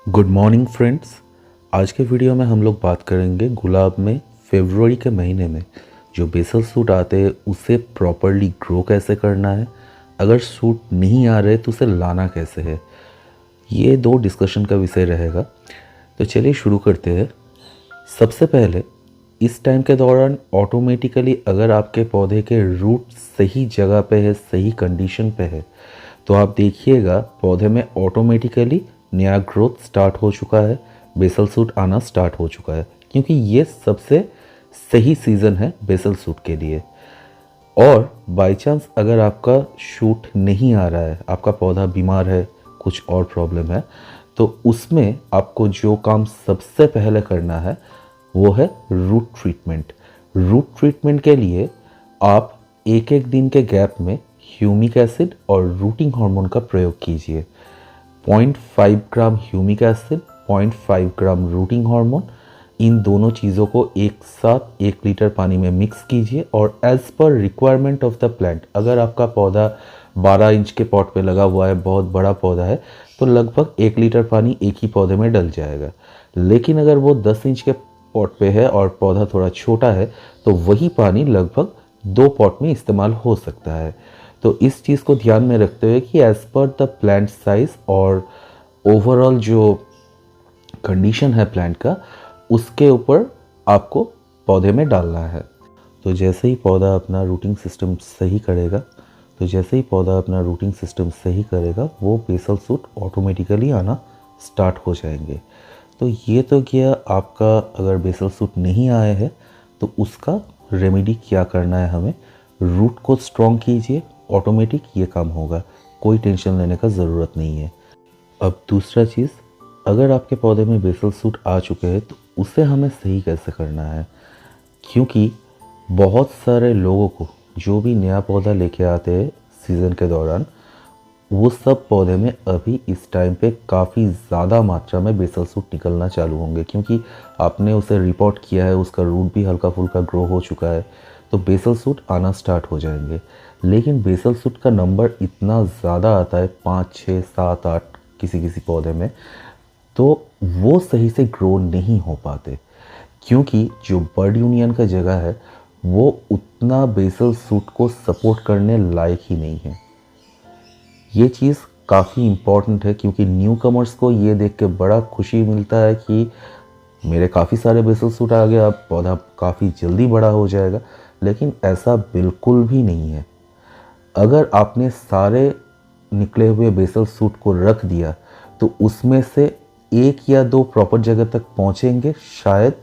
Good morning friends. आज के video में हम लोग बात करेंगे गुलाब में फरवरी के महीने में जो बेसल सूट आते हैं उसे प्रॉपरली ग्रो कैसे करना है, अगर सूट नहीं आ रहे तो उसे लाना कैसे है। ये दो डिस्कशन का विषय रहेगा। तो चलिए शुरू करते हैं। सबसे पहले इस टाइम के दौरान ऑटोमेटिकली अगर आपके पौधे के रूट सही जगह पे है, सही कंडीशन पे है, तो आप देखिएगा पौधे में ऑटोमेटिकली नया ग्रोथ स्टार्ट हो चुका है, बेसल सूट आना स्टार्ट हो चुका है, क्योंकि ये सबसे सही सीज़न है बेसल सूट के लिए। और बाय चांस अगर आपका शूट नहीं आ रहा है, आपका पौधा बीमार है, कुछ और प्रॉब्लम है, तो उसमें आपको जो काम सबसे पहले करना है वो है रूट ट्रीटमेंट। रूट ट्रीटमेंट के लिए आप एक एक दिन के गैप में ह्यूमिक एसिड और रूटिंग हार्मोन का प्रयोग कीजिए। 0.5 ग्राम ह्यूमिक एसिड, 0.5 ग्राम रूटिंग हार्मोन, इन दोनों चीज़ों को एक साथ 1 लीटर पानी में मिक्स कीजिए और as per requirement of the plant, अगर आपका पौधा 12 इंच के पॉट पे लगा हुआ है, बहुत बड़ा पौधा है, तो लगभग 1 लीटर पानी एक ही पौधे में डल जाएगा। लेकिन अगर वो 10 इंच के पॉट पे है और पौधा थोड़ा छोटा है, तो वही पानी लगभग 2 पॉट में इस्तेमाल हो सकता है। तो इस चीज़ को ध्यान में रखते हुए कि as per the plant size और ओवरऑल जो कंडीशन है प्लांट का, उसके ऊपर आपको पौधे में डालना है। तो जैसे ही पौधा अपना रूटिंग सिस्टम सही करेगा वो बेसल सूट ऑटोमेटिकली आना स्टार्ट हो जाएंगे। तो ये तो किया आपका, अगर बेसल सूट नहीं आए हैं तो उसका रेमेडी क्या करना है हमें। रूट को स्ट्रॉन्ग कीजिए, ऑटोमेटिक ये काम होगा, कोई टेंशन लेने का ज़रूरत नहीं है। अब दूसरा चीज़, अगर आपके पौधे में बेसल सूट आ चुके हैं तो उसे हमें सही कैसे करना है, क्योंकि बहुत सारे लोगों को जो भी नया पौधा लेके आते हैं सीज़न के दौरान, वो सब पौधे में अभी इस टाइम पे काफ़ी ज़्यादा मात्रा में बेसल सूट निकलना चालू होंगे, क्योंकि आपने उसे रिपोर्ट किया है, उसका रूट भी हल्का फुल्का ग्रो हो चुका है, तो बेसल सूट आना स्टार्ट हो जाएंगे। लेकिन बेसल सूट का नंबर इतना ज़्यादा आता है, 5, 6, 7, 8 किसी किसी पौधे में, तो वो सही से ग्रो नहीं हो पाते, क्योंकि जो बर्ड यूनियन का जगह है वो उतना बेसल सूट को सपोर्ट करने लायक ही नहीं है। ये चीज़ काफ़ी इम्पॉर्टेंट है, क्योंकि न्यू कमर्स को ये देख के बड़ा खुशी मिलता है कि मेरे काफ़ी सारे बेसल सूट आ गए, अब पौधा काफ़ी जल्दी बड़ा हो जाएगा, लेकिन ऐसा बिल्कुल भी नहीं है। अगर आपने सारे निकले हुए बेसल सूट को रख दिया तो उसमें से 1 या 2 प्रॉपर जगह तक पहुंचेंगे, शायद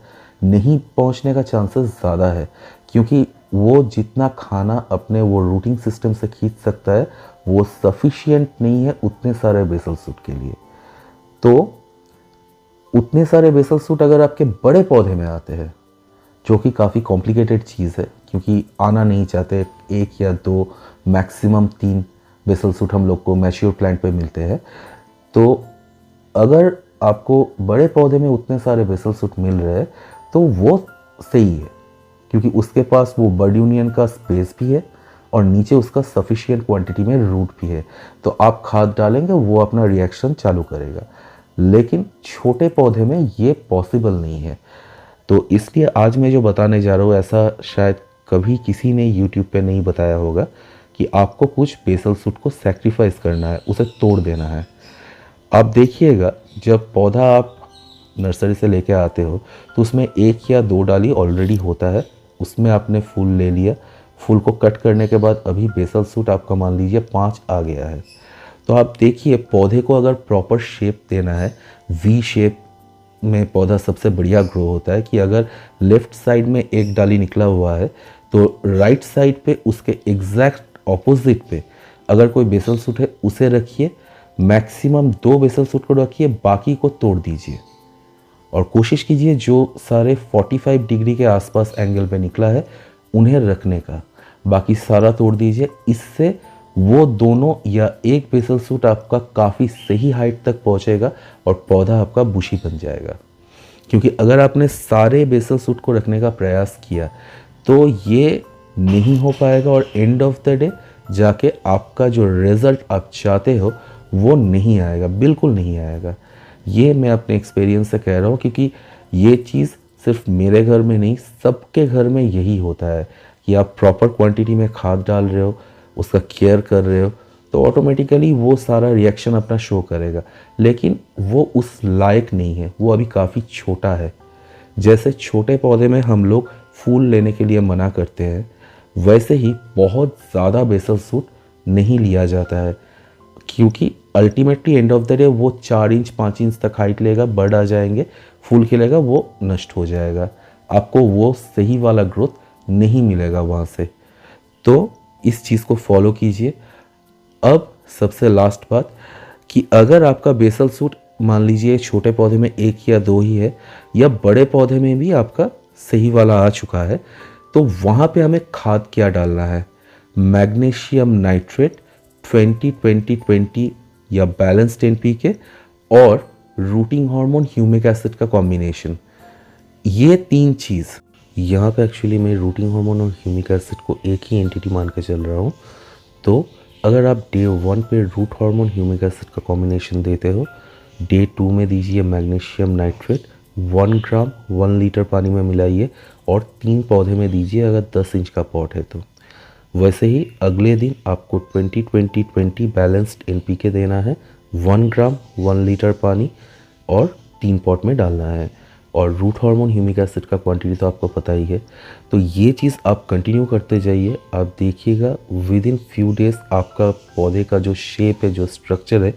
नहीं पहुंचने का चांसेस ज़्यादा है, क्योंकि वो जितना खाना अपने वो रूटिंग सिस्टम से खींच सकता है वो सफिशिएंट नहीं है उतने सारे बेसल सूट के लिए। तो उतने सारे बेसल सूट अगर आपके बड़े पौधे में आते हैं, जो कि काफ़ी कॉम्प्लिकेटेड चीज़ है, क्योंकि आना नहीं चाहते, 1 या 2 मैक्सिमम 3 बेसल सूट हम लोग को मैच्योर प्लांट पे मिलते हैं। तो अगर आपको बड़े पौधे में उतने सारे बेसल सूट मिल रहे हैं तो वो सही है, क्योंकि उसके पास वो बर्ड यूनियन का स्पेस भी है और नीचे उसका सफिशिएंट क्वांटिटी में रूट भी है। तो आप खाद डालेंगे, वो अपना रिएक्शन चालू करेगा। लेकिन छोटे पौधे में ये पॉसिबल नहीं है। तो इसलिए आज मैं जो बताने जा रहा हूँ, ऐसा शायद कभी किसी ने यूट्यूब पे नहीं बताया होगा कि आपको कुछ बेसल सूट को सैक्रिफाइस करना है, उसे तोड़ देना है। आप देखिएगा, जब पौधा आप नर्सरी से लेके आते हो तो उसमें 1 या 2 डाली ऑलरेडी होता है, उसमें आपने फूल ले लिया, फूल को कट करने के बाद अभी बेसल सूट आपका मान लीजिए 5 आ गया है। तो आप देखिए, पौधे को अगर प्रॉपर शेप देना है, वी शेप में पौधा सबसे बढ़िया ग्रो होता है, कि अगर लेफ्ट साइड में 1 डाली निकला हुआ है तो राइट साइड पे उसके एग्जैक्ट ऑपोजिट पे अगर कोई बेसल सूट है उसे रखिए, मैक्सिमम 2 बेसल सूट को रखिए, बाकी को तोड़ दीजिए और कोशिश कीजिए जो सारे 45 डिग्री के आसपास एंगल पे निकला है उन्हें रखने का, बाकी सारा तोड़ दीजिए। इससे वो दोनों या एक बेसल सूट आपका काफ़ी सही हाइट तक पहुंचेगा और पौधा आपका बुशी बन जाएगा। क्योंकि अगर आपने सारे बेसल सूट को रखने का प्रयास किया तो ये नहीं हो पाएगा और एंड ऑफ द डे जाके आपका जो रिज़ल्ट आप चाहते हो वो नहीं आएगा, बिल्कुल नहीं आएगा। ये मैं अपने एक्सपीरियंस से कह रहा हूँ, क्योंकि ये चीज़ सिर्फ मेरे घर में नहीं, सबके घर में यही होता है कि आप प्रॉपर क्वांटिटी में खाद डाल रहे हो, उसका केयर कर रहे हो, तो ऑटोमेटिकली वो सारा रिएक्शन अपना शो करेगा। लेकिन वो उस लायक नहीं है, वो अभी काफ़ी छोटा है। जैसे छोटे पौधे में हम लोग फूल लेने के लिए मना करते हैं, वैसे ही बहुत ज़्यादा बेसल सूट नहीं लिया जाता है, क्योंकि ultimately end of the day वो 4 इंच 5 इंच तक हाइट लेगा, बर्ड आ जाएंगे, फूल खिलेगा, वो नष्ट हो जाएगा, आपको वो सही वाला ग्रोथ नहीं मिलेगा वहाँ से। तो इस चीज़ को फॉलो कीजिए। अब सबसे लास्ट बात कि अगर आपका बेसल सूट मान लीजिए छोटे पौधे में 1 या 2 ही है, या बड़े पौधे में भी आपका सही वाला आ चुका है, तो वहाँ पे हमें खाद क्या डालना है? मैग्नीशियम नाइट्रेट 20-20-20 या बैलेंस्ड NPK और रूटिंग हार्मोन ह्यूमिक एसिड का कॉम्बिनेशन। ये 3 चीज़ यहाँ पे एक्चुअली मैं रूटिंग हार्मोन और ह्यूमिक एसिड को एक ही एंटिटी मान के चल रहा हूँ। तो अगर आप डे 1 पे रूट हार्मोन ह्यूमिक एसिड का कॉम्बिनेशन देते हो, डे 2 में दीजिए मैग्नीशियम नाइट्रेट 1 ग्राम 1 लीटर पानी में मिलाइए और 3 पौधे में दीजिए अगर 10 इंच का पॉट है तो। वैसे ही अगले दिन आपको 20-20-20 बैलेंस्ड NPK देना है, 1 ग्राम 1 लीटर पानी और 3 पॉट में डालना है। और रूट हार्मोन ह्यूमिक एसिड का क्वांटिटी तो आपको पता ही है। तो ये चीज़ आप कंटिन्यू करते जाइए, आप देखिएगा विद इन फ्यू डेज़ आपका पौधे का जो शेप है, जो स्ट्रक्चर है,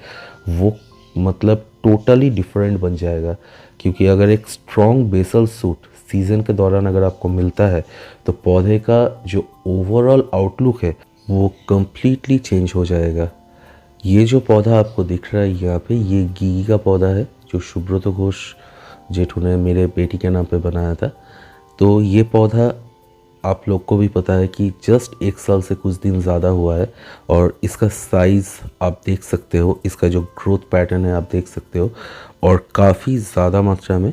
वो मतलब टोटली डिफरेंट बन जाएगा। क्योंकि अगर एक स्ट्रॉन्ग बेसल सूट सीज़न के दौरान अगर आपको मिलता है, तो पौधे का जो ओवरऑल आउटलुक है वो कम्प्लीटली चेंज हो जाएगा। ये जो पौधा आपको दिख रहा है यहाँ पे, ये गीगी का पौधा है जो सुब्रत घोष जेठू ने मेरे बेटी के नाम पे बनाया था। तो ये पौधा आप लोग को भी पता है कि जस्ट 1 साल से कुछ दिन ज़्यादा हुआ है, और इसका साइज़ आप देख सकते हो, इसका जो ग्रोथ पैटर्न है आप देख सकते हो, और काफ़ी ज़्यादा मात्रा में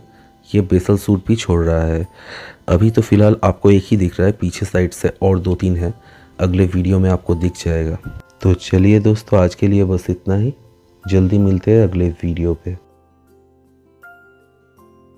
ये बेसल सूट भी छोड़ रहा है। अभी तो फ़िलहाल आपको एक ही दिख रहा है, पीछे साइड से और 2-3 हैं, अगले वीडियो में आपको दिख जाएगा। तो चलिए दोस्तों, आज के लिए बस इतना ही, जल्दी मिलते हैं अगले वीडियो पे।